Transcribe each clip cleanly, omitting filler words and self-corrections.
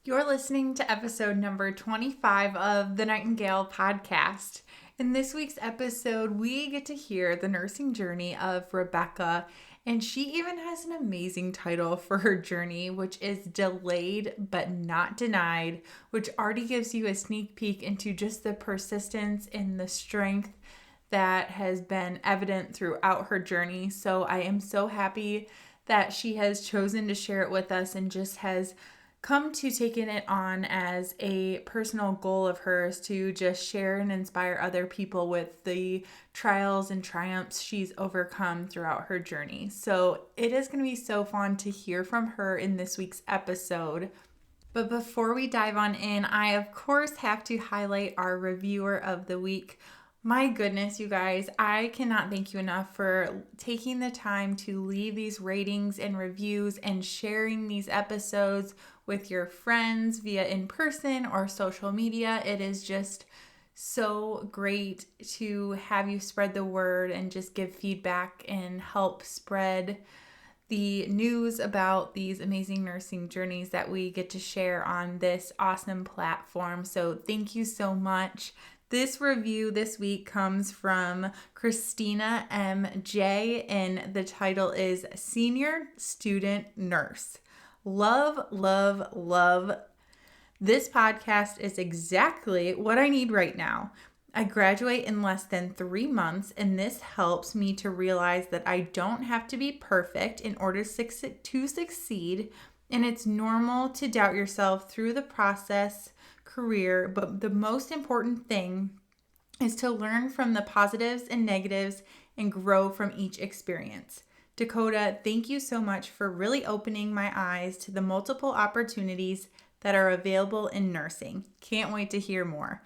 You're listening to episode number 25 of the Nightingale podcast. In this week's episode, we get to hear the nursing journey of Rebecca, and she even has an amazing title for her journey, which is Delayed But Not Denied, which already gives you a sneak peek into just the persistence and the strength that has been evident throughout her journey. So I am so happy that she has chosen to share it with us and just has come to taking it on as a personal goal of hers to just share and inspire other people with the trials and triumphs she's overcome throughout her journey. So it is going to be so fun to hear from her in this week's episode. But before we dive on in, I of course have to highlight our reviewer of the week. My goodness, you guys, I cannot thank you enough for taking the time to leave these ratings and reviews and sharing these episodes with your friends via in person or social media. It is just so great to have you spread the word and just give feedback and help spread the news about these amazing nursing journeys that we get to share on this awesome platform. So thank you so much. This review this week comes from Christina MJ, and the title is Senior Student Nurse. Love, love, love. This podcast is exactly what I need right now. I graduate in less than 3 months, and this helps me to realize that I don't have to be perfect in order to succeed, and it's normal to doubt yourself through the process, career, but the most important thing is to learn from the positives and negatives and grow from each experience. Dakota, thank you so much for really opening my eyes to the multiple opportunities that are available in nursing. Can't wait to hear more.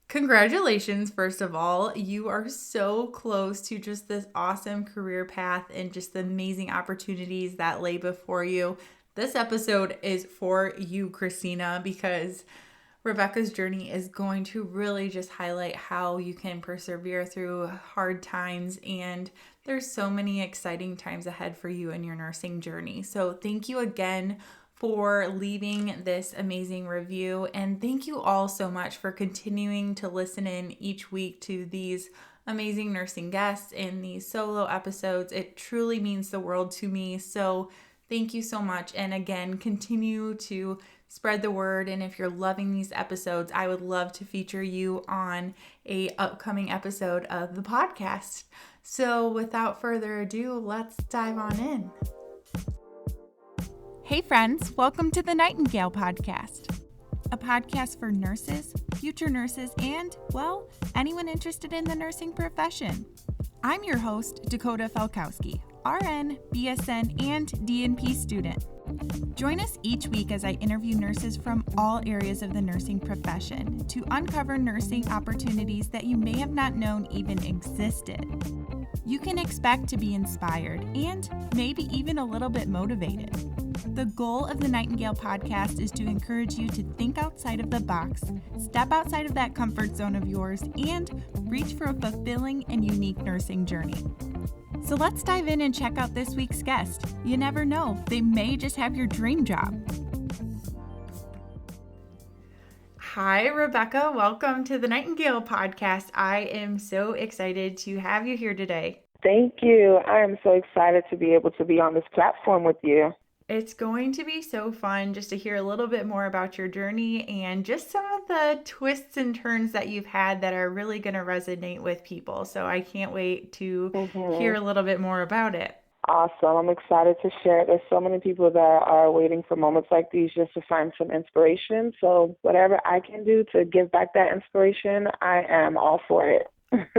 Congratulations, first of all. You are so close to just this awesome career path and just the amazing opportunities that lay before you. This episode is for you, Christina, because Rebecca's journey is going to really just highlight how you can persevere through hard times, and there's so many exciting times ahead for you in your nursing journey. So thank you again for leaving this amazing review, and thank you all so much for continuing to listen in each week to these amazing nursing guests and these solo episodes. It truly means the world to me. So thank you so much, and again, continue to spread the word. And if you're loving these episodes, I would love to feature you on a upcoming episode of the podcast. So without further ado, let's dive on in. Hey friends, welcome to the Nightingale podcast, a podcast for nurses, future nurses, and, well, anyone interested in the nursing profession. I'm your host, Dakota Felkowski, RN, BSN, and DNP student. Join us each week as I interview nurses from all areas of the nursing profession to uncover nursing opportunities that you may have not known even existed. You can expect to be inspired and maybe even a little bit motivated. The goal of the Nightingale podcast is to encourage you to think outside of the box, step outside of that comfort zone of yours, and reach for a fulfilling and unique nursing journey. So let's dive in and check out this week's guest. You never know, they may just have your dream job. Hi, Rebecca. Welcome to the Nightingale podcast. I am so excited to have you here today. Thank you. I am so excited to be able to be on this platform with you. It's going to be so fun just to hear a little bit more about your journey and just some of the twists and turns that you've had that are really going to resonate with people. So I can't wait to hear a little bit more about it. Awesome. I'm excited to share it. There's so many people that are waiting for moments like these just to find some inspiration. So whatever I can do to give back that inspiration, I am all for it.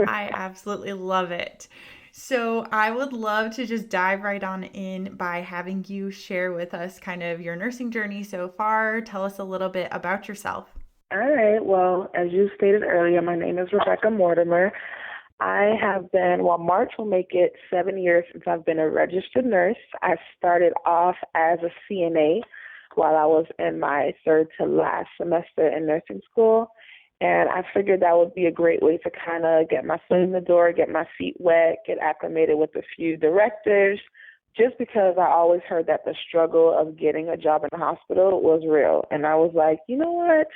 I absolutely love it. So I would love to just dive right on in by having you share with us kind of your nursing journey so far. Tell us a little bit about yourself. All right. Well, as you stated earlier, my name is Rebecca Mortimer. I have been, March will make it 7 years since I've been a registered nurse. I started off as a CNA while I was in my third to last semester in nursing school. And I figured that would be a great way to kind of get my foot in the door, get my feet wet, get acclimated with a few directors, just because I always heard that the struggle of getting a job in the hospital was real. And I was like, you know what?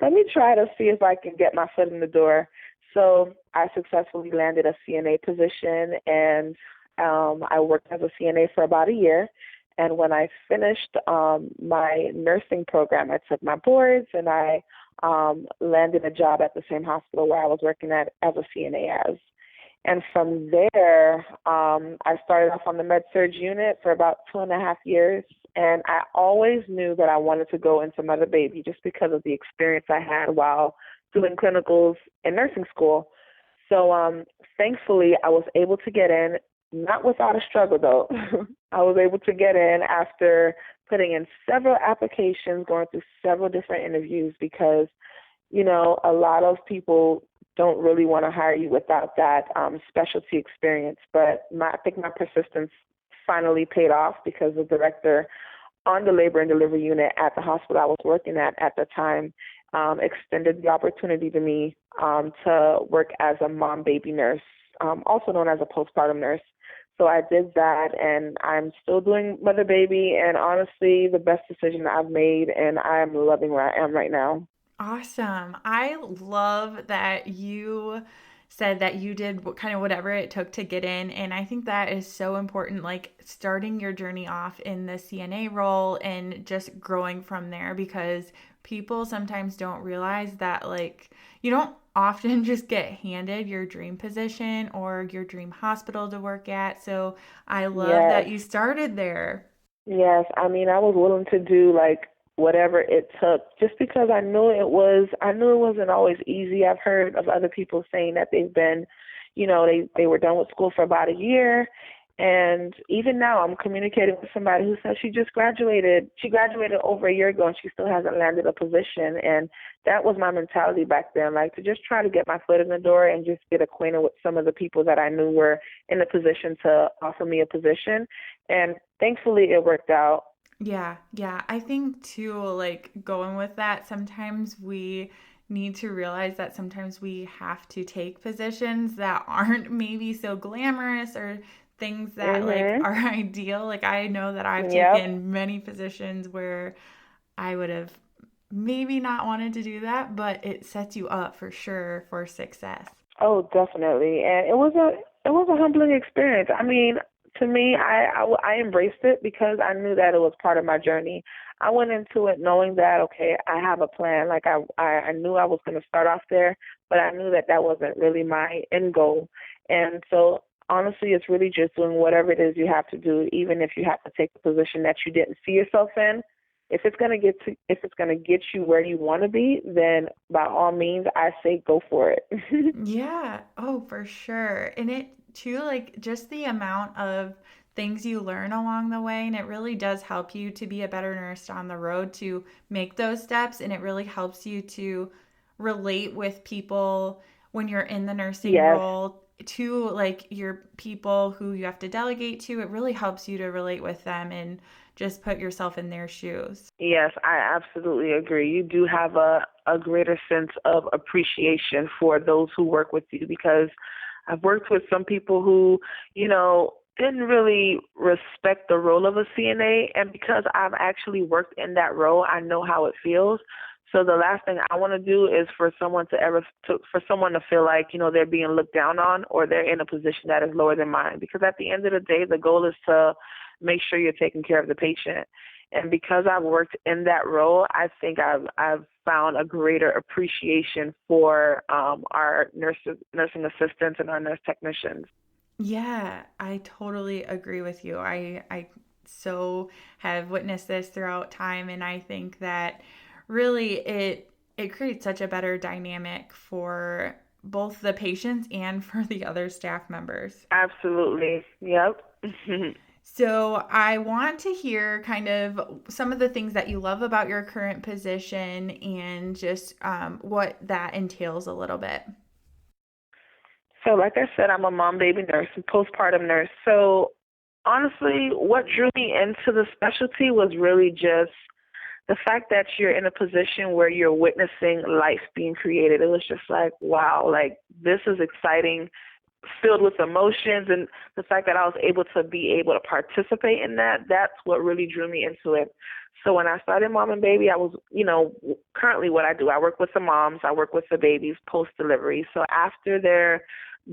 Let me try to see if I can get my foot in the door. So I successfully landed a CNA position, and I worked as a CNA for about a year. And when I finished my nursing program, I took my boards and I landed a job at the same hospital where I was working at as a CNA as. And from there, I started off on the med-surg unit for about 2.5 years. And I always knew that I wanted to go into mother baby just because of the experience I had while doing clinicals in nursing school. So thankfully, I was able to get in, not without a struggle though. I was able to get in after putting in several applications, going through several different interviews because, you know, a lot of people don't really want to hire you without that specialty experience. But I think my persistence finally paid off because the director on the labor and delivery unit at the hospital I was working at the time extended the opportunity to me to work as a mom-baby nurse, also known as a postpartum nurse. So I did that, and I'm still doing mother-baby, and honestly, the best decision I've made, and I'm loving where I am right now. Awesome. I love that you said that you did kind of whatever it took to get in. And I think that is so important, like starting your journey off in the CNA role and just growing from there, because people sometimes don't realize that, like, you don't often just get handed your dream position or your dream hospital to work at. So I love Yes, that you started there. yes. I mean, I was willing to do like whatever it took, just because I knew it wasn't always easy. I've heard of other people saying that they've been, you know, they were done with school for about a year. And even now I'm communicating with somebody who says she just graduated. She graduated over a year ago and she still hasn't landed a position. And that was my mentality back then, like to just try to get my foot in the door and just get acquainted with some of the people that I knew were in a position to offer me a position. And thankfully it worked out. Yeah, yeah. I think too, like going with that, sometimes we need to realize that sometimes we have to take positions that aren't maybe so glamorous or things that like Mhm. are ideal. Like I know that I've Yep. taken many positions where I would have maybe not wanted to do that, but it sets you up for sure for success. Oh, definitely. And it was a humbling experience. I mean, to me, I embraced it because I knew that it was part of my journey. I went into it knowing that okay, I have a plan. Like I knew I was going to start off there, but I knew that that wasn't really my end goal. And so honestly, it's really just doing whatever it is you have to do, even if you have to take a position that you didn't see yourself in. If it's gonna get you where you want to be, then by all means, I say go for it. Yeah. Oh, for sure. And it too, like just the amount of things you learn along the way, and it really does help you to be a better nurse on the road to make those steps. And it really helps you to relate with people when you're in the nursing Yes, role to like your people who you have to delegate to. It really helps you to relate with them and just put yourself in their shoes. yes, I absolutely agree. You do have a greater sense of appreciation for those who work with you because I've worked with some people who, you know, didn't really respect the role of a CNA, and because I've actually worked in that role, I know how it feels. So the last thing I want to do is for someone to feel like, you know, they're being looked down on or they're in a position that is lower than mine. Because at the end of the day, the goal is to make sure you're taking care of the patient. And because I've worked in that role, I think I've found a greater appreciation for our nursing assistants, and our nurse technicians. Yeah, I totally agree with you. I so have witnessed this throughout time, and I think that really it creates such a better dynamic for both the patients and for the other staff members. Absolutely. Yep. So I want to hear kind of some of the things that you love about your current position and just what that entails a little bit. So, like I said, I'm a mom baby nurse and postpartum nurse. So, honestly, what drew me into the specialty was really just the fact that you're in a position where you're witnessing life being created. It was just like, wow, like this is exciting. filled with emotions, and the fact that I was able to participate in that, that's what really drew me into it. So when I started Mom and Baby, I was, currently what I do, I work with the moms, I work with the babies post-delivery. So after their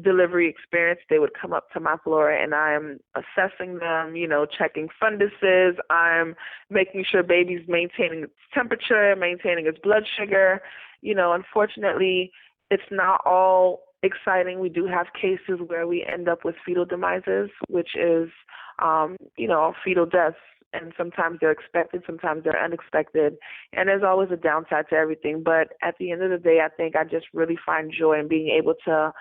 delivery experience, they would come up to my floor and I'm assessing them, checking funduses. I'm making sure baby's maintaining its temperature, maintaining its blood sugar. Unfortunately, it's not all exciting. We do have cases where we end up with fetal demises, which is, fetal deaths. And sometimes they're expected, sometimes they're unexpected. And there's always a downside to everything. But at the end of the day, I think I just really find joy in being able to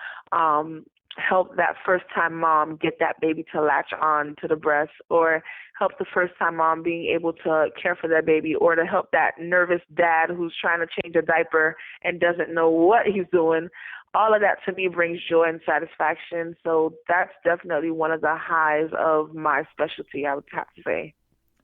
help that first-time mom get that baby to latch on to the breast, or help the first-time mom being able to care for that baby, or to help that nervous dad who's trying to change a diaper and doesn't know what he's doing. All of that to me brings joy and satisfaction. So that's definitely one of the highs of my specialty, I would have to say.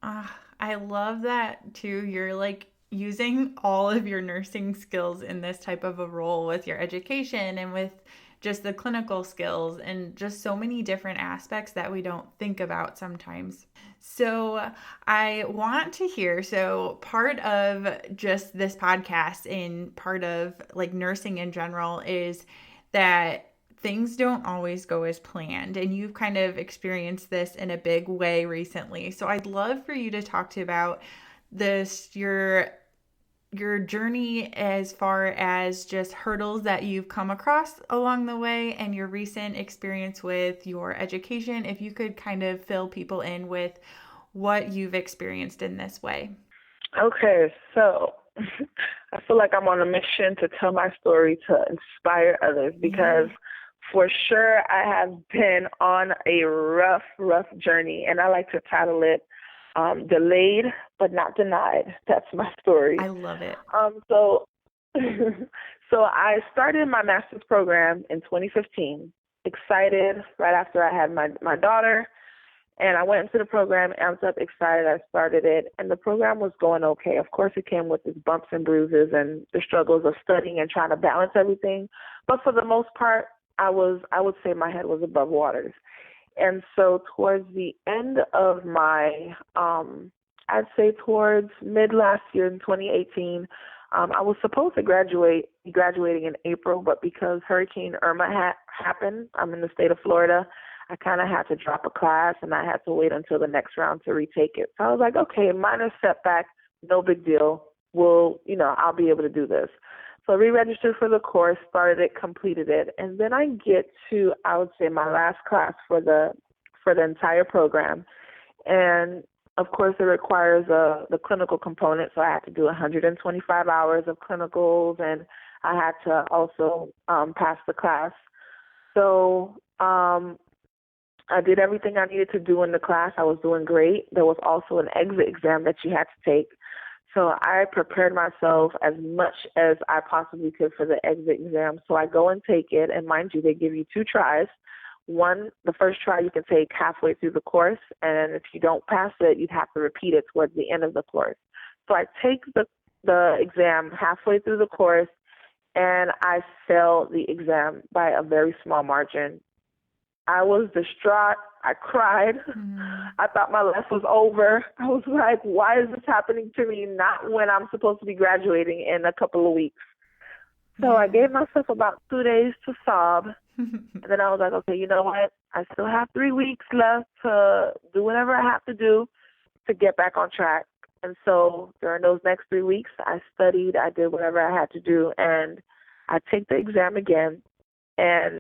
I love that too. You're like using all of your nursing skills in this type of a role with your education and with just the clinical skills and just so many different aspects that we don't think about sometimes. So I want to hear, so part of just this podcast and part of like nursing in general is that things don't always go as planned, and you've kind of experienced this in a big way recently. So I'd love for you to talk to about this, your journey as far as just hurdles that you've come across along the way and your recent experience with your education. If you could kind of fill people in with what you've experienced in this way. Okay, so I feel like I'm on a mission to tell my story to inspire others, because for sure I have been on a rough journey, and I like to title it Delayed but Not Denied. That's my story. I love it. So I started my master's program in 2015, excited right after I had my daughter. And I went into the program, amped up, excited. I started it, and the program was going okay. Of course, it came with its bumps and bruises and the struggles of studying and trying to balance everything. But for the most part, I would say my head was above waters. And so towards the end of my, I'd say towards mid last year in 2018, I was supposed to be graduating in April, but because Hurricane Irma happened, I'm in the state of Florida, I kind of had to drop a class, and I had to wait until the next round to retake it. So I was like, okay, minor setback, no big deal. I'll be able to do this. So I re-registered for the course, started it, completed it, and then I get to, I would say, my last class for the entire program. And of course, it requires the clinical component, so I had to do 125 hours of clinicals, and I had to also pass the class. So I did everything I needed to do in the class. I was doing great. There was also an exit exam that you had to take. So I prepared myself as much as I possibly could for the exit exam. So I go and take it, and mind you, they give you 2 tries. One, the first try you can take halfway through the course, and if you don't pass it, you'd have to repeat it towards the end of the course. So I take the exam halfway through the course, and I failed the exam by a very small margin. I was distraught. I cried. I thought my life was over. I was like, why is this happening to me? Not when I'm supposed to be graduating in a couple of weeks. So I gave myself about 2 days to sob. And then I was like, okay, you know what? I still have 3 weeks left to do whatever I have to do to get back on track. And so during those next 3 weeks, I studied, I did whatever I had to do, and I take the exam again. And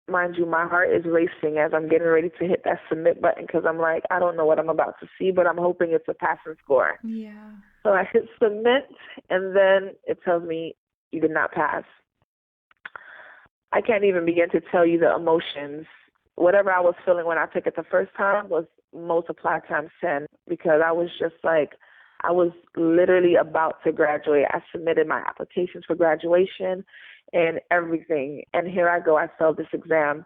mind you, my heart is racing as I'm getting ready to hit that submit button, because I'm like, I don't know what I'm about to see, but I'm hoping it's a passing score. Yeah. So I hit submit, and then it tells me you did not pass. I can't even begin to tell you the emotions. Whatever I was feeling when I took it the first time was multiplied times 10, because I was just like, I was literally about to graduate. I submitted my applications for graduation and everything. And here I go, I failed this exam.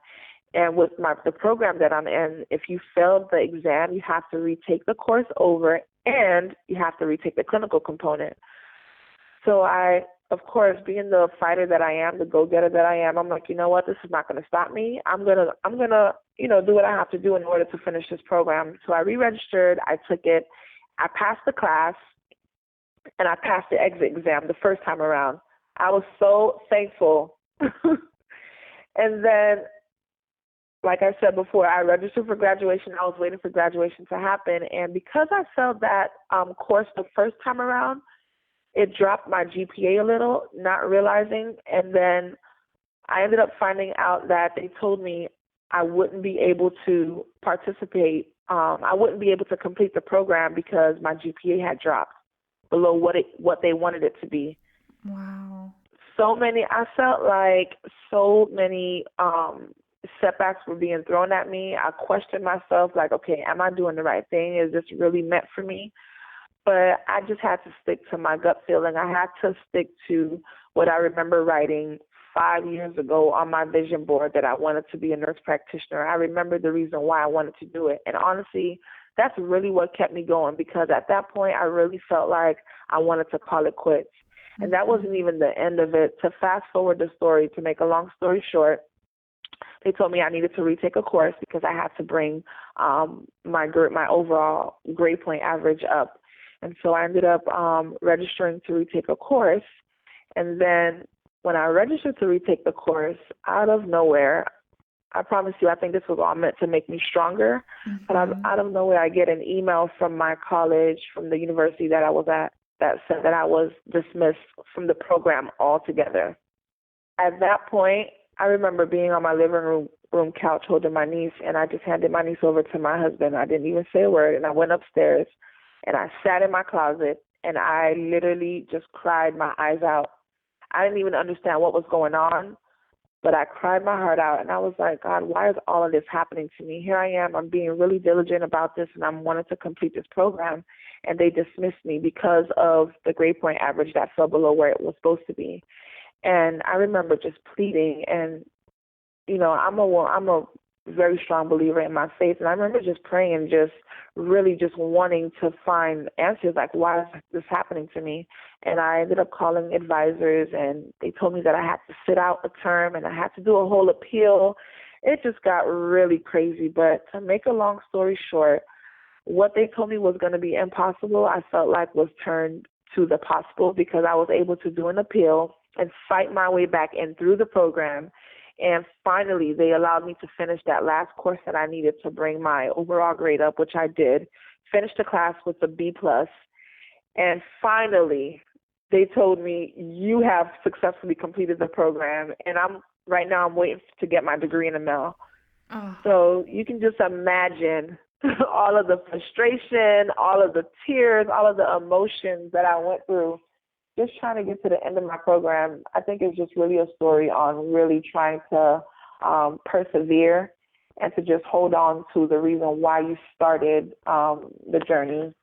And with the program that I'm in, if you failed the exam, you have to retake the course over, and you have to retake the clinical component. So I of course, being the fighter that I am, the go-getter that I am, I'm like, you know what, this is not going to stop me. I'm gonna, do what I have to do in order to finish this program. So I re-registered. I took it. I passed the class, and I passed the exit exam the first time around. I was so thankful. And then, like I said before, I registered for graduation. I was waiting for graduation to happen. And because I failed that course the first time around, it dropped my GPA a little, not realizing. And then I ended up finding out that they told me I wouldn't be able to participate. I wouldn't be able to complete the program because my GPA had dropped below what they wanted it to be. Wow. I felt like so many setbacks were being thrown at me. I questioned myself, like, okay, am I doing the right thing? Is this really meant for me? But I just had to stick to my gut feeling. I had to stick to what I remember writing 5 years ago on my vision board, that I wanted to be a nurse practitioner. I remember the reason why I wanted to do it. And honestly, that's really what kept me going, because at that point, I really felt like I wanted to call it quits. And that wasn't even the end of it. To fast forward the story, to make a long story short, they told me I needed to retake a course because I had to bring my overall grade point average up. And so I ended up registering to retake a course. And then when I registered to retake the course, out of nowhere, I promise you, I think this was all meant to make me stronger. Mm-hmm. But out of nowhere, I get an email from my college, from the university that I was at, that said that I was dismissed from the program altogether. At that point, I remember being on my living room couch holding my niece, and I just handed my niece over to my husband. I didn't even say a word, and I went upstairs, and I sat in my closet, and I literally just cried my eyes out. I didn't even understand what was going on, but I cried my heart out, and I was like, God, why is all of this happening to me? Here I am. I'm being really diligent about this, and I'm wanting to complete this program, and they dismissed me because of the grade point average that fell below where it was supposed to be. And I remember just pleading, and, I'm a very strong believer in my faith, and I remember just praying and just really just wanting to find answers, like, why is this happening to me? And I ended up calling advisors, and they told me that I had to sit out a term and I had to do a whole appeal. It just got really crazy. But to make a long story short, what they told me was going to be impossible, I felt like was turned to the possible, because I was able to do an appeal and fight my way back in through the program. And finally, they allowed me to finish that last course that I needed to bring my overall grade up, which I did. Finished the class with a B+. And finally, they told me, you have successfully completed the program. And right now I'm waiting to get my degree in the mail. Oh. So you can just imagine all of the frustration, all of the tears, all of the emotions that I went through just trying to get to the end of my program. I think it's just really a story on really trying to persevere and to just hold on to the reason why you started the journey.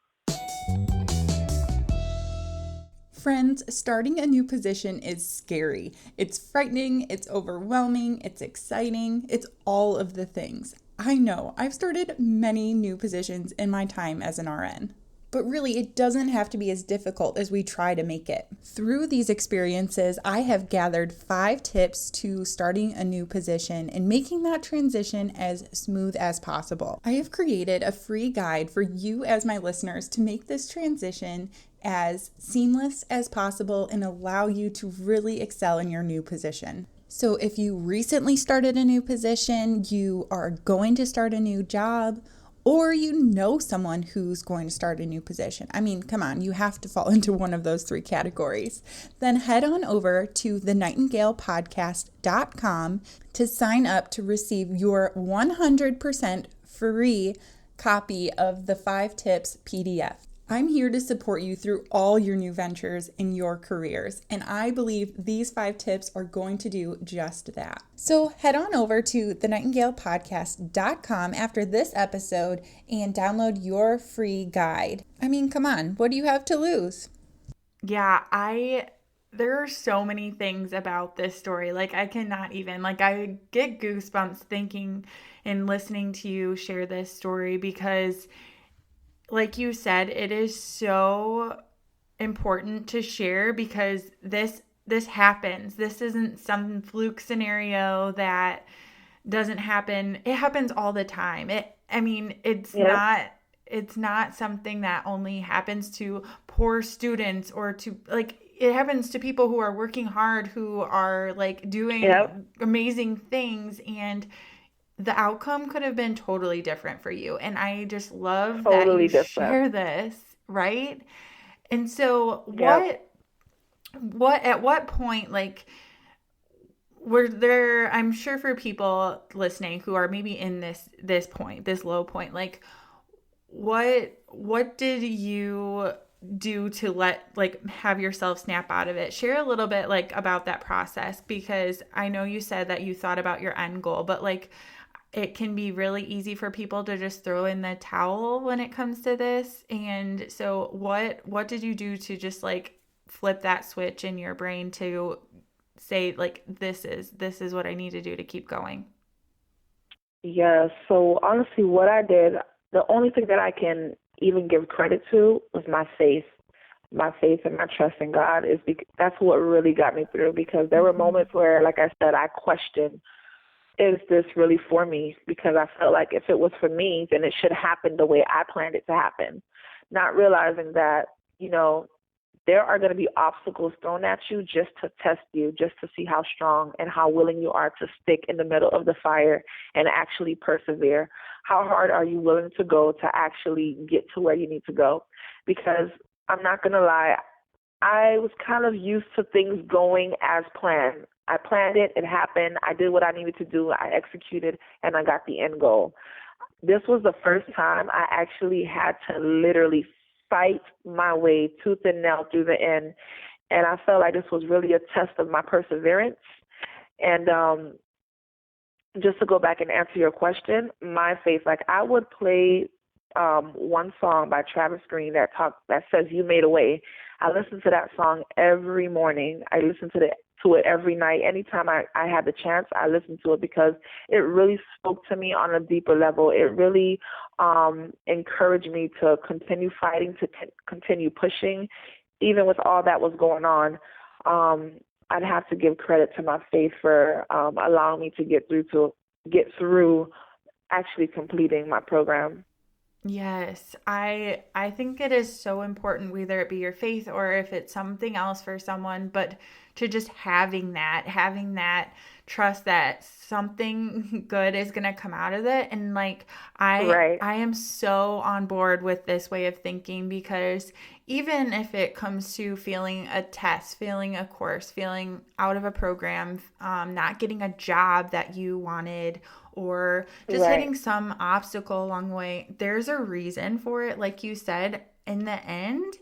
Friends, starting a new position is scary. It's frightening, it's overwhelming, it's exciting, it's all of the things. I know, I've started many new positions in my time as an RN. But really, it doesn't have to be as difficult as we try to make it. Through these experiences, I have gathered 5 tips to starting a new position and making that transition as smooth as possible. I have created a free guide for you as my listeners to make this transition as seamless as possible and allow you to really excel in your new position. So if you recently started a new position, you are going to start a new job, or you know someone who's going to start a new position. I mean, come on, you have to fall into one of those 3 categories. Then head on over to thenightingalepodcast.com to sign up to receive your 100% free copy of the 5 tips PDF. I'm here to support you through all your new ventures in your careers, and I believe these 5 tips are going to do just that. So head on over to thenightingalepodcast.com after this episode and download your free guide. I mean, come on, what do you have to lose? Yeah, there are so many things about this story. I cannot even, I get goosebumps thinking and listening to you share this story, because like you said, it is so important to share, because this this happens. This isn't some fluke scenario that doesn't happen. It happens all the time. Yep. It's not something that only happens to poor students or to like it happens to people who are working hard, who are like Yep. doing amazing things, and the outcome could have been totally different for you. And I just love that you Totally different. share this, right? And so Yep. what at what point, like, were there, I'm sure for people listening who are maybe in this point, this low point, like what did you do to let like have yourself snap out of it? Share a little bit like about that process, because I know you said that you thought about your end goal, but like it can be really easy for people to just throw in the towel when it comes to this. And so what did you do to just like flip that switch in your brain to say like this is what I need to do to keep going? Yeah. So honestly, what I did, the only thing that I can even give credit to was my faith. My faith and my trust in God that's what really got me through, because there were Mm-hmm. moments where, like I said, I questioned, is this really for me? Because I felt like if it was for me, then it should happen the way I planned it to happen. Not realizing that, you know, there are going to be obstacles thrown at you just to test you, just to see how strong and how willing you are to stick in the middle of the fire and actually persevere. How hard are you willing to go to actually get to where you need to go? Because I'm not going to lie, I was kind of used to things going as planned. I planned it, it happened, I did what I needed to do, I executed, and I got the end goal. This was the first time I actually had to literally fight my way tooth and nail through the end. And I felt like this was really a test of my perseverance. And just to go back and answer your question, my faith, like I would play one song by Travis Green that says "You Made a Way." I listen to that song every morning. I listen to it every night. Anytime I had the chance, I listened to it because it really spoke to me on a deeper level. It really encouraged me to continue fighting, to continue pushing, even with all that was going on. Um, I'd have to give credit to my faith for allowing me to get through actually completing my program. Yes, I think it is so important, whether it be your faith or if it's something else for someone, but to just having that trust that something good is gonna come out of it. And like Right, I am so on board with this way of thinking, because even if it comes to feeling a test, feeling a course, feeling out of a program, not getting a job that you wanted, or just right, hitting some obstacle along the way, there's a reason for it. Like you said, in the end,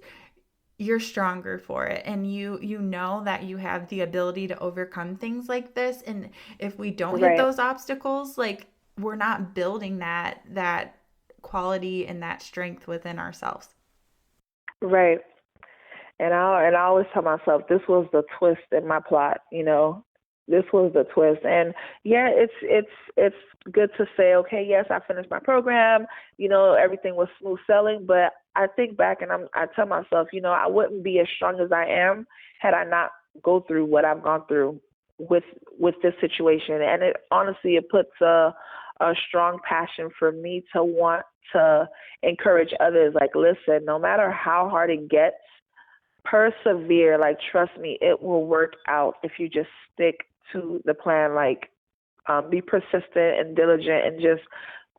you're stronger for it, and you know that you have the ability to overcome things like this. And if we don't hit right, those obstacles, like we're not building that quality and that strength within ourselves. right. And I always tell myself this was the twist in my plot, you know. This was the twist. And yeah, it's good to say, okay, yes, I finished my program, you know, everything was smooth sailing, but I think back and I tell myself, you know, I wouldn't be as strong as I am had I not go through what I've gone through with with this situation. And it honestly it puts a strong passion for me to want to encourage others, like, listen, no matter how hard it gets, persevere. Like, trust me, it will work out if you just stick to the plan. Like, be persistent and diligent, and just,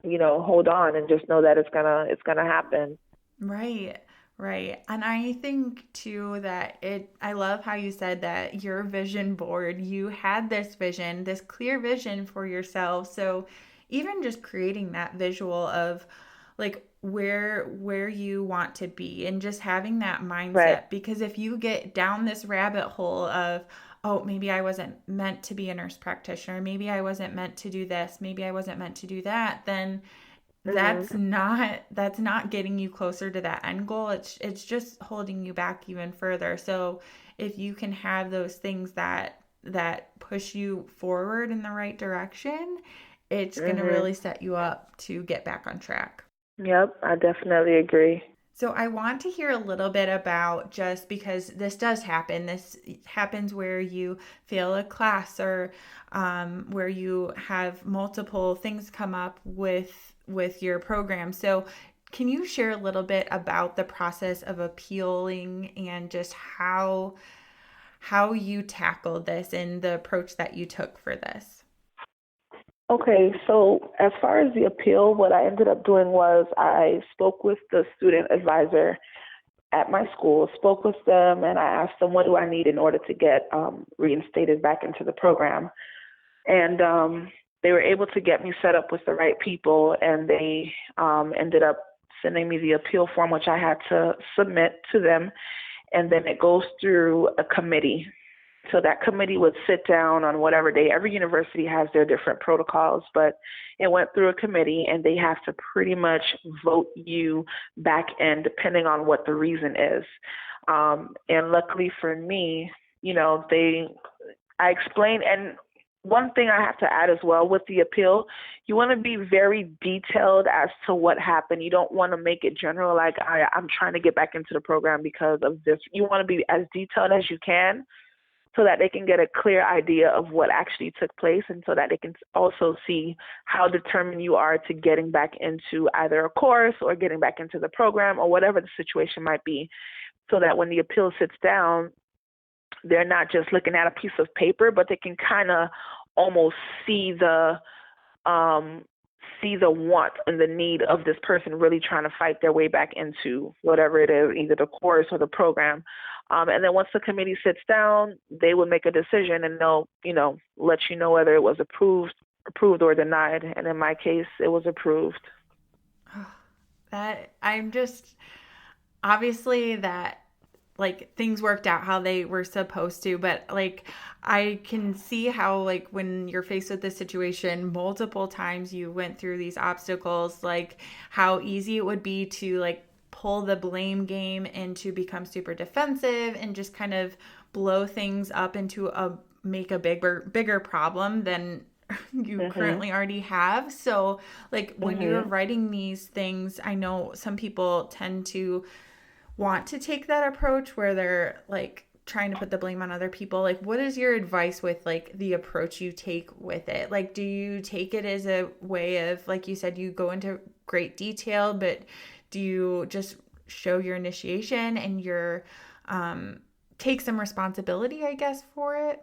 you know, hold on and just know that it's gonna happen. Right, right. And I think too that I love how you said that your vision board, you had this vision, this clear vision for yourself. So even just creating that visual of like where you want to be, and just having that Right, mindset, because if you get down this rabbit hole of, oh, maybe I wasn't meant to be a nurse practitioner, maybe I wasn't meant to do this, maybe I wasn't meant to do that, then mhm, that's not getting you closer to that end goal. It's just holding you back even further. So if you can have those things that push you forward in the right direction, it's going to mhm. really set you up to get back on track. Yep, I definitely agree. So I want to hear a little bit about, just because this does happen. This happens where you fail a class, or where you have multiple things come up with your program. So can you share a little bit about the process of appealing and just how you tackled this and the approach that you took for this? Okay, so as far as the appeal, what I ended up doing was I spoke with the student advisor at my school, spoke with them, and I asked them, what do I need in order to get reinstated back into the program? And they were able to get me set up with the right people, and they ended up sending me the appeal form, which I had to submit to them, and then it goes through a committee. So that committee would sit down on whatever day. Every university has their different protocols, but it went through a committee, and they have to pretty much vote you back in depending on what the reason is. And luckily for me, I explained, and one thing I have to add as well with the appeal, you want to be very detailed as to what happened. You don't want to make it general, like I'm trying to get back into the program because of this. You want to be as detailed as you can, so that they can get a clear idea of what actually took place, and so that they can also see how determined you are to getting back into either a course or getting back into the program or whatever the situation might be, so that when the appeal sits down, they're not just looking at a piece of paper, but they can kind of almost see the want and the need of this person really trying to fight their way back into whatever it is, either the course or the program. And then once the committee sits down, they will make a decision, and they'll, let you know whether it was approved or denied. And in my case, it was approved. That I'm just obviously that, like, things worked out how they were supposed to, but like I can see how, like, when you're faced with this situation multiple times, you went through these obstacles, like how easy it would be to like pull the blame game and to become super defensive and just kind of blow things up into make a bigger problem than you currently already have. So like when you're writing these things, I know some people tend to want to take that approach where they're like trying to put the blame on other people. Like, what is your advice with like the approach you take with it? Like, do you take it as a way of, like you said, you go into great detail, but do you just show your initiation and your take some responsibility, I guess, for it?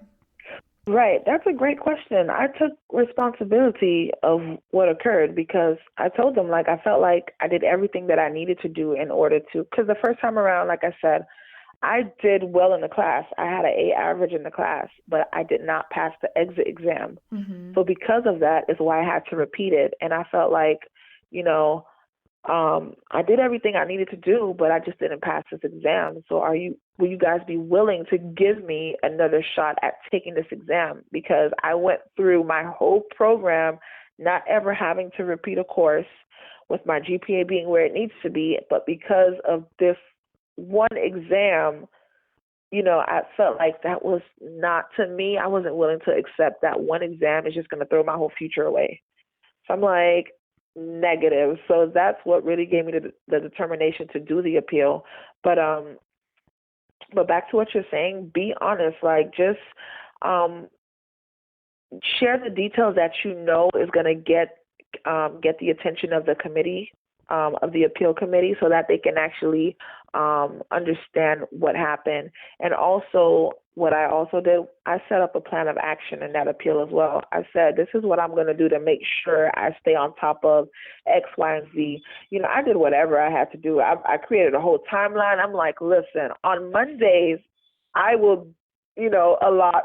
Right. That's a great question. I took responsibility of what occurred because I told them, like, I felt like I did everything that I needed to do in order to, because the first time around, like I said, I did well in the class. I had an A average in the class, but I did not pass the exit exam. So because of that is why I had to repeat it. And I felt like, you know, I did everything I needed to do, but I just didn't pass this exam. So will you guys be willing to give me another shot at taking this exam? Because I went through my whole program not ever having to repeat a course, with my GPA being where it needs to be, but because of this one exam, I felt like that was not to me. I wasn't willing to accept that one exam is just going to throw my whole future away. So I'm like, negative. So that's what really gave me the determination to do the appeal. But back to what you're saying, be honest. Like, just share the details that you know is going to get the attention of the committee, of the appeal committee, so that they can actually understand what happened. And also, what I also did, I set up a plan of action in that appeal as well. I said, this is what I'm going to do to make sure I stay on top of X, Y, and Z. I did whatever I had to do. I created a whole timeline. I'm like, listen, on Mondays, I will, allot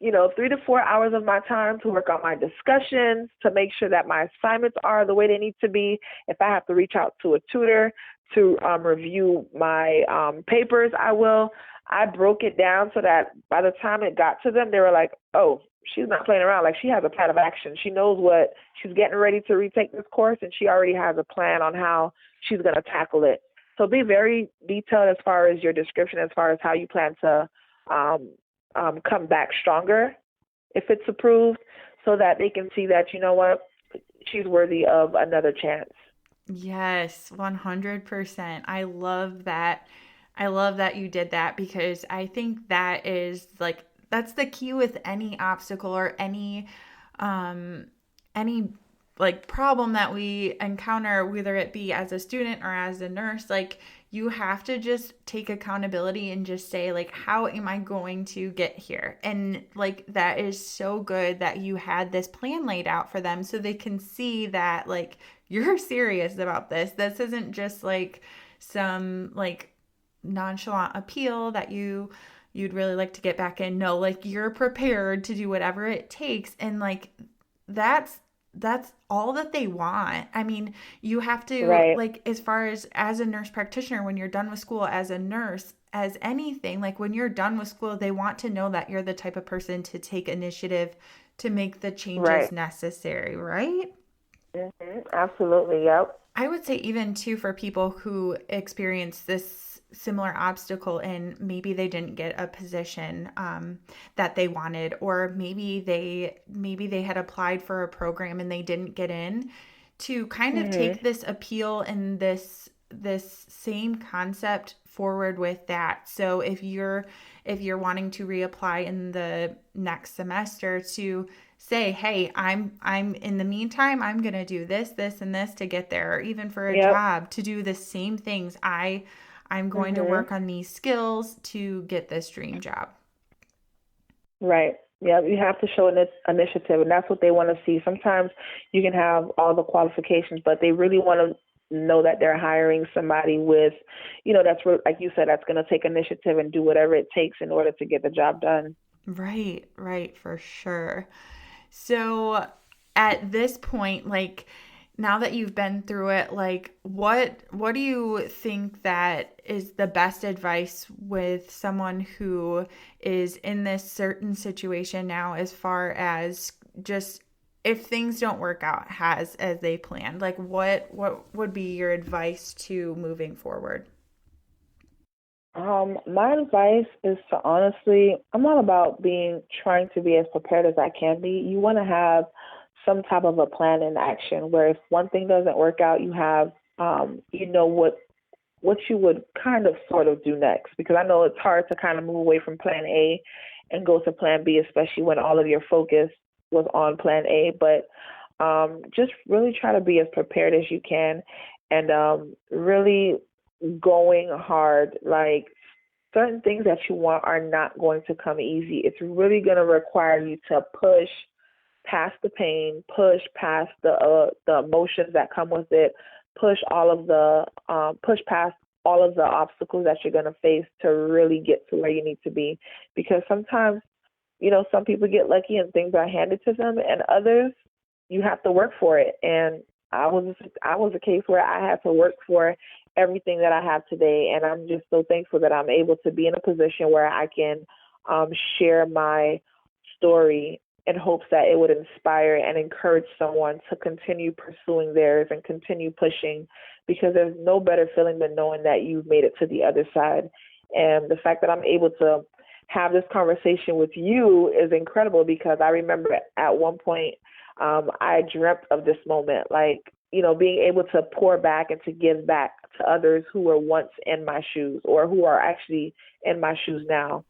3 to 4 hours of my time to work on my discussions, to make sure that my assignments are the way they need to be. If I have to reach out to a tutor to review my papers, I will. I broke it down so that by the time it got to them, they were like, oh, she's not playing around. Like, she has a plan of action. She knows what she's getting ready to retake this course, and she already has a plan on how she's going to tackle it. So be very detailed as far as your description, as far as how you plan to come back stronger if it's approved, so that they can see that, you know what, she's worthy of another chance. Yes, 100%. I love that. I love that you did that because I think that is like that's the key with any obstacle or um any like problem that we encounter, whether it be as a student or as a nurse. Like you have to just take accountability and just say like, how am I going to get here? And like that is so good that you had this plan laid out for them so they can see that like you're serious about this. This isn't just like some like nonchalant appeal that you'd really like to get back in. No, like you're prepared to do whatever it takes, and like that's all that they want. I mean, you have to Right, like as far as a nurse practitioner when you're done with school as a nurse, as anything, like when you're done with school, they want to know that you're the type of person to take initiative to make the changes right. necessary, right? Absolutely, yep. I would say even too for people who experience this similar obstacle and maybe they didn't get a position that they wanted, or maybe they had applied for a program and they didn't get in, to kind of Mhm. take this appeal and this same concept forward with that. So if you're wanting to reapply in the next semester, to say, hey, I'm in the meantime, I'm gonna do this, this, and this to get there, or even for a Yep. job to do the same things. I'm going to Mhm. work on these skills to get this dream job. Right. Yeah, you have to show initiative, and that's what they want to see. Sometimes you can have all the qualifications, but they really want to know that they're hiring somebody with, like you said, that's going to take initiative and do whatever it takes in order to get the job done. Right, right, for sure. So at this point, like now that you've been through it, like what do you think that is the best advice with someone who is in this certain situation now, as far as just if things don't work out as they planned? Like what would be your advice to moving forward? My advice is to honestly, I'm all about trying to be as prepared as I can be. You want to have some type of a plan in action where if one thing doesn't work out, you have, what you would kind of sort of do next. Because I know it's hard to kind of move away from plan A and go to plan B, especially when all of your focus was on plan A. But just really try to be as prepared as you can, and really going hard. Like certain things that you want are not going to come easy. It's really going to require you to push past the pain, push past the emotions that come with it, push past all of the obstacles that you're going to face to really get to where you need to be. Because sometimes, some people get lucky and things are handed to them, and others you have to work for it. And I was a case where I had to work for everything that I have today, and I'm just so thankful that I'm able to be in a position where I can share my story in hopes that it would inspire and encourage someone to continue pursuing theirs and continue pushing, because there's no better feeling than knowing that you've made it to the other side. And the fact that I'm able to have this conversation with you is incredible, because I remember at one point I dreamt of this moment, like, being able to pour back and to give back to others who were once in my shoes or who are actually in my shoes now.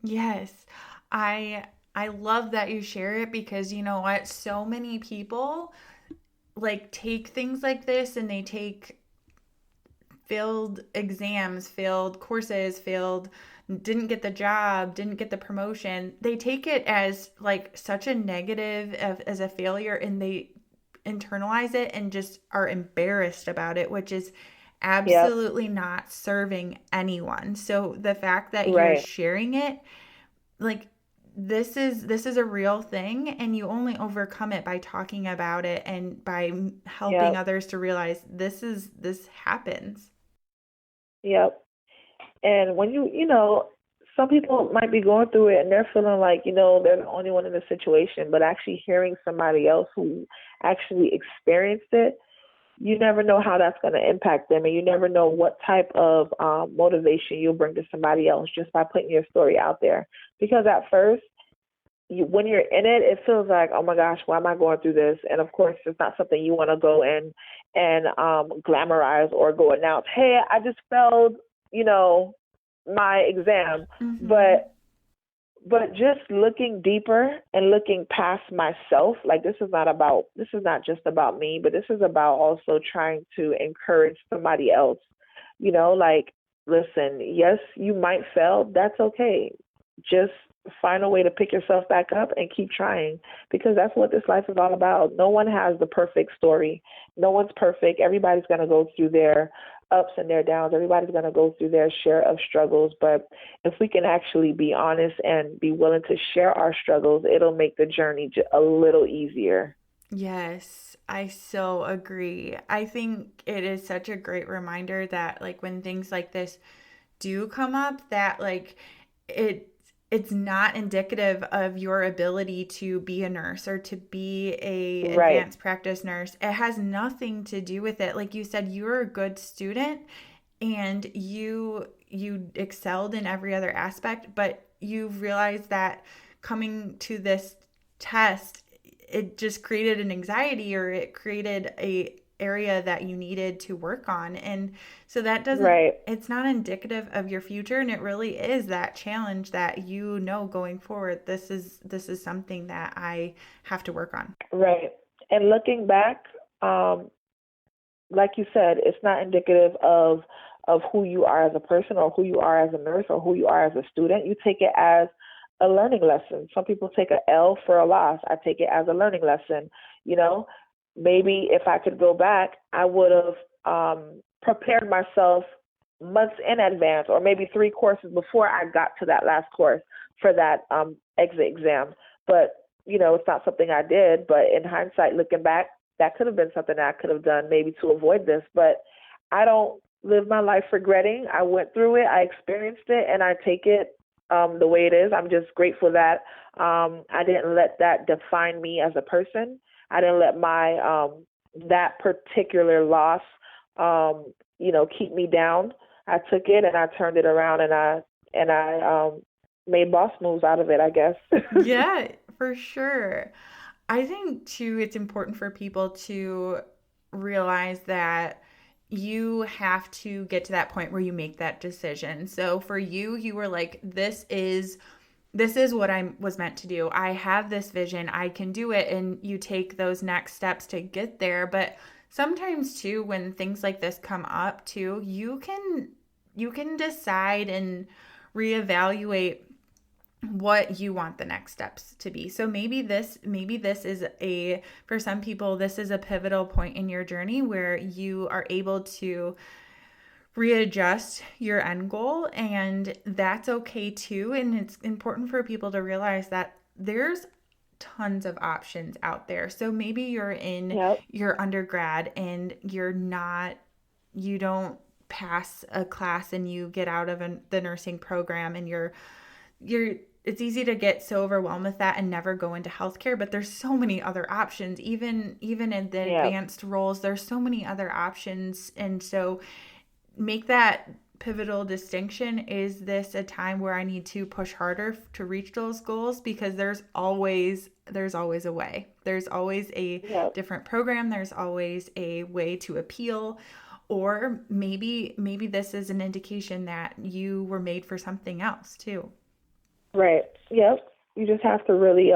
Yes. I I love that you share it because you know what? So many people like take things like this and they take failed exams, failed courses, failed didn't get the job, didn't get the promotion. They take it as like such a negative as a failure, and they internalize it and just are embarrassed about it, which is Yep. absolutely not serving anyone. So the fact that you're Right. sharing it, like this is a real thing, and you only overcome it by talking about it and by helping Yep. others to realize this happens. Yep. And when some people might be going through it and they're feeling like, they're the only one in the situation, but actually hearing somebody else who actually experienced it, you never know how that's going to impact them. And you never know what type of motivation you'll bring to somebody else just by putting your story out there. Because at first, when you're in it, it feels like, oh my gosh, why am I going through this? And of course, it's not something you want to go in and glamorize or go announce, hey, I just failed, my exam. Mm-hmm. But just looking deeper and looking past myself, like this is not just about me, but this is about also trying to encourage somebody else. Like, listen, yes, you might fail. That's okay. Just find a way to pick yourself back up and keep trying, because that's what this life is all about. No one has the perfect story. No one's perfect. Everybody's going to go through their ups and their downs. Everybody's going to go through their share of struggles. But if we can actually be honest and be willing to share our struggles, it'll make the journey a little easier. Yes, I so agree. I think it is such a great reminder that like when things like this do come up, that like it it's not indicative of your ability to be a nurse or to be a Right, advanced practice nurse. It has nothing to do with it. Like you said, you're a good student and you excelled in every other aspect, but you realized that coming to this test, it just created an anxiety, or it created a area that you needed to work on. And so that doesn't, right, it's not indicative of your future, and it really is that challenge that going forward, this is something that I have to work on. right. And looking back, um, like you said, it's not indicative of who you are as a person or who you are as a nurse or who you are as a student. You take it as a learning lesson. Some people take a L for a loss. I take it as a learning lesson. You know, maybe if I could go back, I would have prepared myself months in advance, or maybe 3 courses before I got to that last course for that exit exam. But it's not something I did. But in hindsight, looking back, that could have been something that I could have done maybe to avoid this. But I don't live my life regretting. I went through it, I experienced it, and I take it the way it is. I'm just grateful that I didn't let that define me as a person. I didn't let my that particular loss, keep me down. I took it and I turned it around, and I made boss moves out of it, I guess. Yeah, for sure. I think too, it's important for people to realize that you have to get to that point where you make that decision. So for you, you were like, this is what I was meant to do. I have this vision. I can do it. And you take those next steps to get there. But sometimes too, when things like this come up too, you can decide and reevaluate what you want the next steps to be. So maybe this is a for some people this is a pivotal point in your journey where you are able to readjust your end goal, and that's okay too. And it's important for people to realize that there's tons of options out there. So maybe you're in Yep. your undergrad and you don't pass a class and you get out of the nursing program, and you're it's easy to get so overwhelmed with that and never go into healthcare, but there's so many other options. Even in the Yep. advanced roles, there's so many other options. And so make that pivotal distinction. Is this a time where I need to push harder to reach those goals? Because there's always a way. There's always a Yep. different program. There's always a way to appeal. Or maybe this is an indication that you were made for something else too. Right. Yep. You just have to really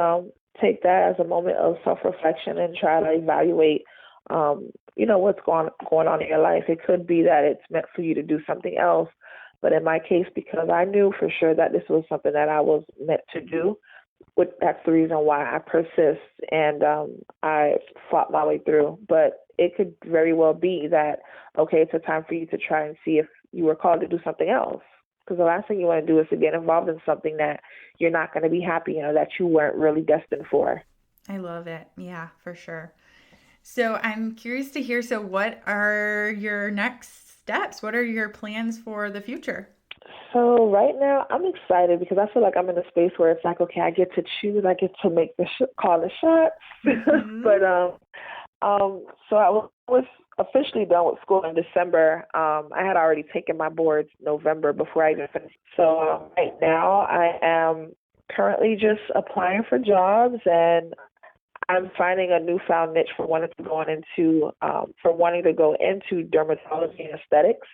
take that as a moment of self-reflection and try to evaluate, what's going on in your life. It could be that it's meant for you to do something else, but in my case, because I knew for sure that this was something that I was meant to do, that's the reason why I persist and I fought my way through. But it could very well be that, okay, it's a time for you to try and see if you were called to do something else. Because the last thing you want to do is to get involved in something that you're not going to be happy in, or that you weren't really destined for. I love it. Yeah, for sure. So I'm curious to hear, so what are your next steps? What are your plans for the future? So right now, I'm excited because I feel like I'm in a space where it's like, okay, I get to choose, I get to make call the shots. Mm-hmm. But so I was officially done with school in December. I had already taken my boards November before I even finished. So right now, I am currently just applying for jobs, and I'm finding a newfound niche for wanting to go into dermatology and aesthetics.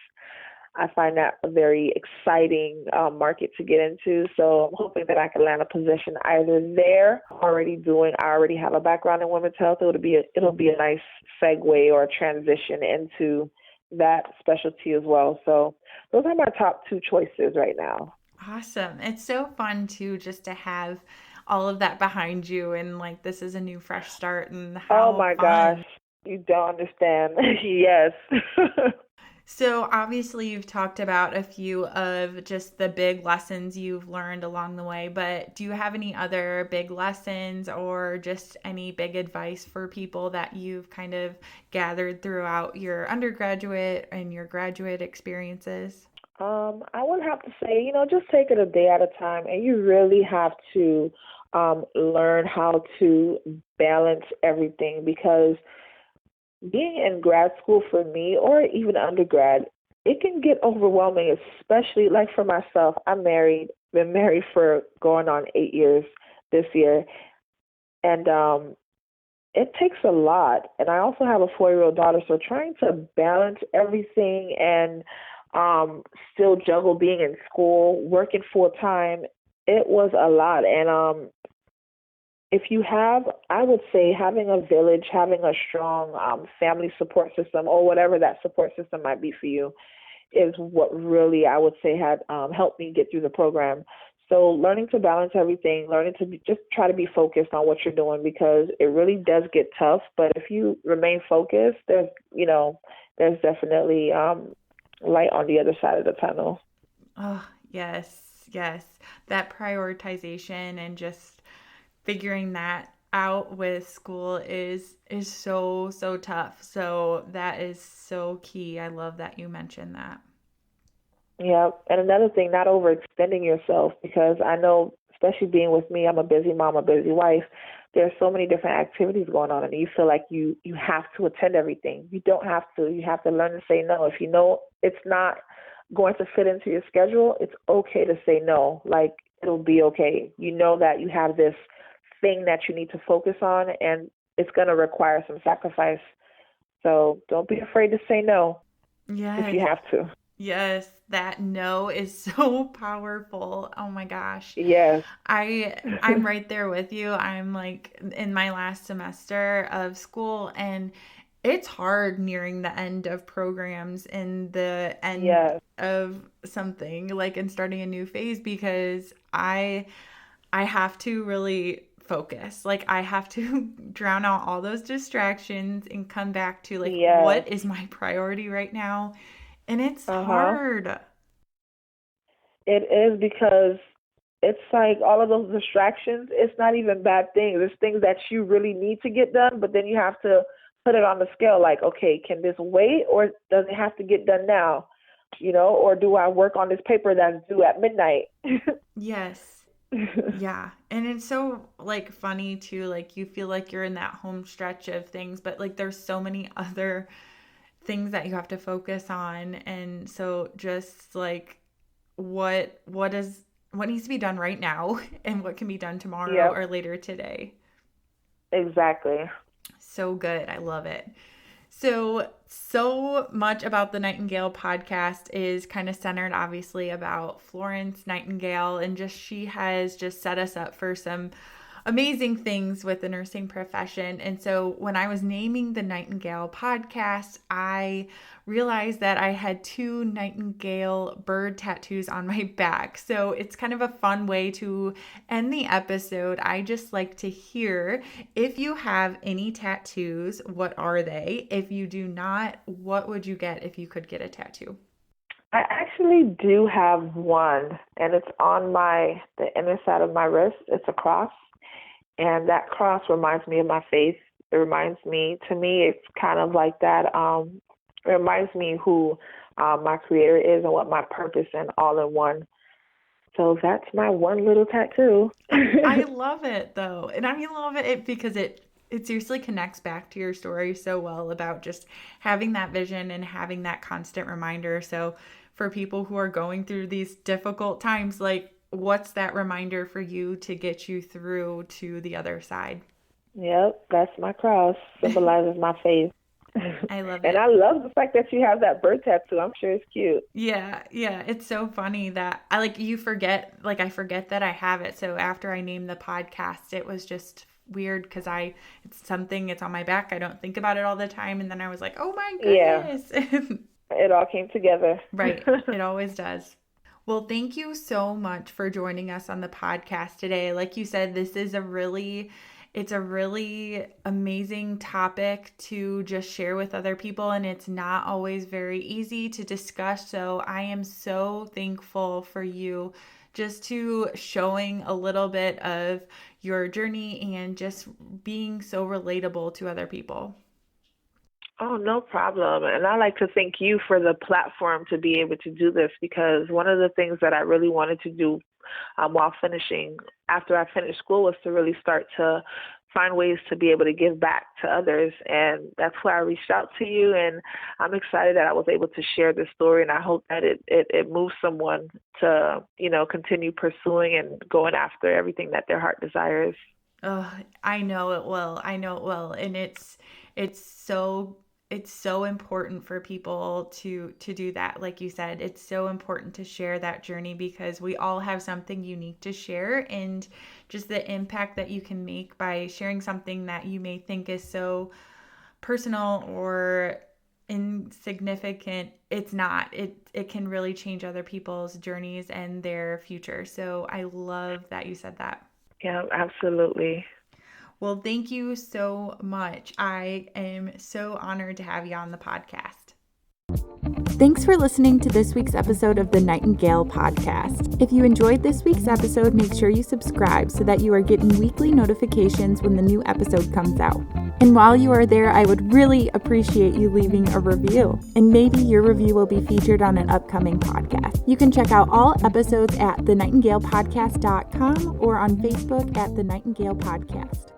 I find that a very exciting market to get into. So I'm hoping that I can land a position either there. I already have a background in women's health. It'll be a nice segue or a transition into that specialty as well. So those are my top two choices right now. Awesome. It's so fun too, just to have all of that behind you and like this is a new fresh start and Oh how my gosh, fun. you don't understand. Yes. So obviously you've talked about a few of just the big lessons you've learned along the way, but do you have any other big lessons or just any big advice for people that you've kind of gathered throughout your undergraduate and your graduate experiences? I would have to say, just take it a day at a time, and you really have to learn how to balance everything because being in grad school for me or even undergrad, it can get overwhelming, especially like for myself. Been married for going on 8 years this year, and it takes a lot. And I also have a 4-year-old daughter, so trying to balance everything and still juggle being in school, working full time, it was a lot. And if you have, I would say having a village, having a strong family support system or whatever that support system might be for you is what really I would say had helped me get through the program. So learning to balance everything, learning to just try to be focused on what you're doing because it really does get tough. But if you remain focused, there's definitely light on the other side of the tunnel. Oh, yes, yes. That prioritization and just figuring that out with school is so tough. So that is so key. I love that you mentioned that. Yeah, and another thing, not overextending yourself because I know, especially being with me, I'm a busy mom, a busy wife. There's so many different activities going on, and you feel like you have to attend everything. You don't have to. You have to learn to say no. If you know it's not going to fit into your schedule, it's okay to say no. Like it'll be okay. You know that you have this thing that you need to focus on, and it's going to require some sacrifice. So don't be afraid to say no if you Yes. have to. Yes, that no is so powerful. Oh my gosh. Yes. I'm right there with you. I'm like in my last semester of school and it's hard nearing the end of programs and the end Yes. of something like and starting a new phase because I have to really focus. Like I have to drown out all those distractions and come back to like Yes. what is my priority right now? And it's Uh-huh. hard. It is because it's like all of those distractions, it's not even bad things. It's things that you really need to get done, but then you have to put it on the scale like, okay, can this wait or does it have to get done now? Or do I work on this paper that's due at midnight? Yes. Yeah. And it's so like funny too. Like you feel like you're in that home stretch of things, but like there's so many other things that you have to focus on. And so just like what needs to be done right now and what can be done tomorrow Yep, or later today. exactly. So good. I love it. So much about the Nightingale podcast is kind of centered, obviously, about Florence Nightingale, and just she has just set us up for some amazing things with the nursing profession. And so when I was naming the Nightingale podcast, I realized that I had two Nightingale bird tattoos on my back. So it's kind of a fun way to end the episode. I just like to hear if you have any tattoos, what are they? If you do not, what would you get if you could get a tattoo? I actually do have one, and it's on the inner side of my wrist. It's a cross, and that cross reminds me of my faith. It reminds me, to me, it's kind of like that. It reminds me who my creator is and what my purpose and all in one. So that's my one little tattoo. I love it though. And I love it because it seriously connects back to your story so well about just having that vision and having that constant reminder. So for people who are going through these difficult times, like what's that reminder for you to get you through to the other side? Yep, that's my cross. Symbolizes my faith. I love And it. I love the fact that you have that bird tattoo. I'm sure it's cute. Yeah, yeah. It's so funny that I forget that I have it. So after I named the podcast, it was just weird because it's on my back. I don't think about it all the time. And then I was like, oh my Yeah, goodness. it all came together. Right. It always does. Well, thank you so much for joining us on the podcast today. Like you said, it's a really amazing topic to just share with other people, and it's not always very easy to discuss. So I am so thankful for you just to showing a little bit of your journey and just being so relatable to other people. Oh, no problem. And I like to thank you for the platform to be able to do this, because one of the things that I really wanted to do after I finished school, was to really start to find ways to be able to give back to others. And that's why I reached out to you. And I'm excited that I was able to share this story. And I hope that it moves someone to, continue pursuing and going after everything that their heart desires. Oh, I know it will. I know it will. And it's so important for people to do that. Like you said, it's so important to share that journey because we all have something unique to share, and just the impact that you can make by sharing something that you may think is so personal or insignificant. It's not. It can really change other people's journeys and their future. So I love that you said that. Yeah, absolutely. Well, thank you so much. I am so honored to have you on the podcast. Thanks for listening to this week's episode of the Nightingale Podcast. If you enjoyed this week's episode, make sure you subscribe so that you are getting weekly notifications when the new episode comes out. And while you are there, I would really appreciate you leaving a review, and maybe your review will be featured on an upcoming podcast. You can check out all episodes at thenightingalePodcast.com or on Facebook at The Nightingale Podcast.